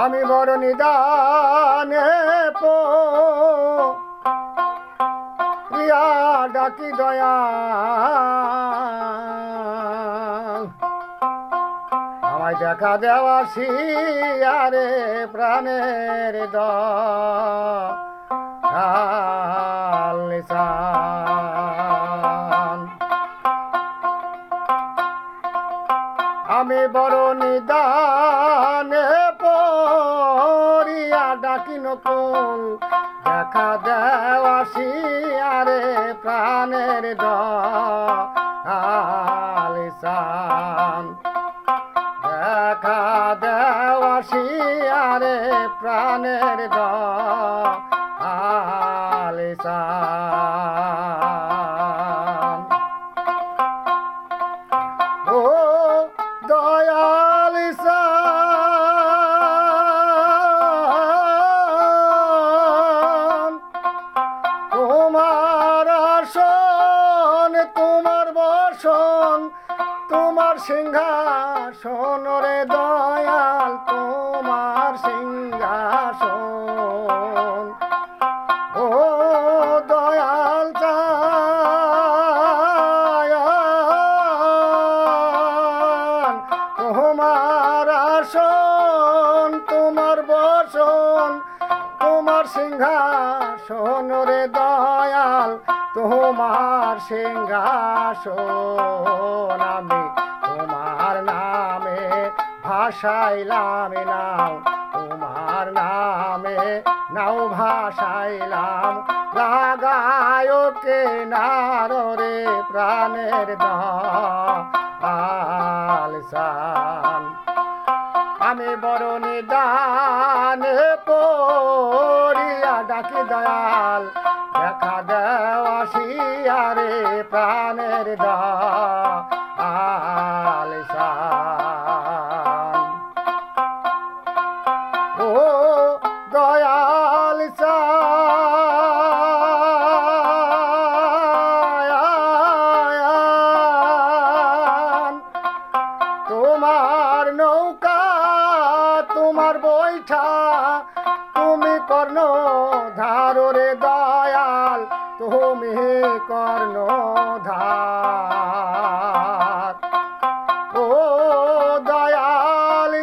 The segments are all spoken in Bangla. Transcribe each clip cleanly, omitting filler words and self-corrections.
আমি বড় নিদানে পড়িয়া ডাকি দয়াল আমায় দেখা দেওয়া শিয়ারে প্রাণের দয়াল আমি বড় নিদানে পড়িয়া ডাকি নকুল দেখা দেওয়া শিয়ারে প্রাণের দয়াল দেখা দেওয়া শিয়ারে প্রাণের দয়াল ও দয়াল তোমার আসন তোমার বসন তোমার সিংহাসন রে দয়াল তোমার সিংহাসন ও দয়াল তোমার আসন তোমার বসন তোমার সিংহাসন রে দয়াল তোমার সিংহাসন আমি তোমার নামে ভাসাইলাম নাও তোমার নামে নাও ভাসাইলাম লাগায় কে নারে প্রাণের দয়াল আমি বড় নিদানে পড়িয়া ডাকি দয়াল দেখা দেওয়া শিয়ারে প্রাণের দয়াল ও দয়াল তোমার নৌকা তোমার বৈঠা তুমি কর্ণ ধারে দয়াল তুমি কর্ণ ধার ও দয়াল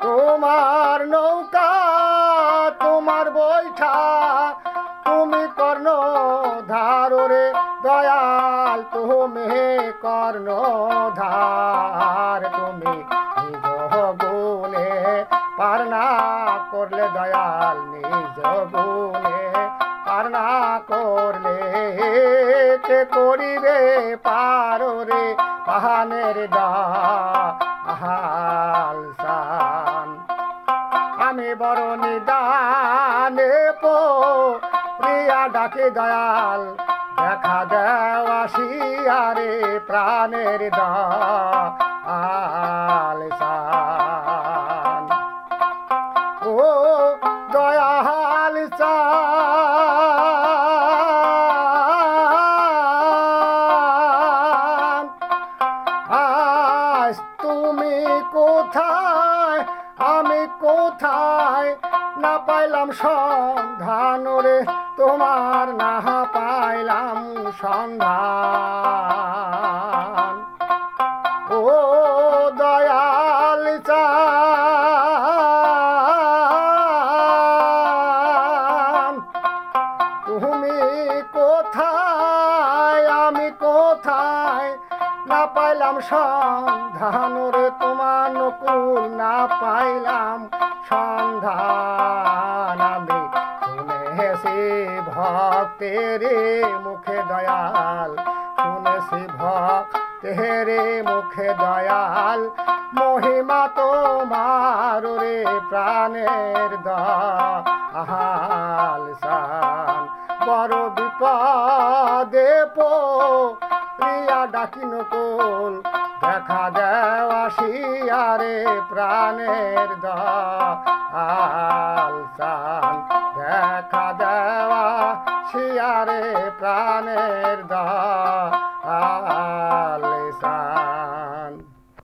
তোমার নৌকা তোমার বৈঠা তুমি কর্ণ ধারে দয়াল তুমি কর্ণ ধার তুমি নিজ গুণে পার না করলে দয়াল নিজ গুণে পার না করলে কে করিবে পার রে পাহানের দয়াল আমি বড় নিদানে প্রিয়া ডাকে দয়াল দেখা দেওয়া শিয়ারে প্রাণের দয়াল ও দয়াল আজ তুমি কোথায় আমি কোথায় না পাইলাম সন্ধান রে তোমার না পাইলাম সন্ধান ও দয়াল তুমি কোথায় আমি কোথায় না পাইলাম সন্ধান রে তোমার নকুল না পাইলাম সন্ধান আমি শুনেছি ভক্তের মুখে দয়াল শুনেছি ভক্তের মুখে দয়াল মহিমা তোমার রে প্রাণের দয়াল বড় বিপদে প্রিয়া ডাকি নকুল দেখা দেওয়া শিয়ারে প্রাণের দয়াল দেখা দেওয়া শিয়ারে প্রাণের দয়াল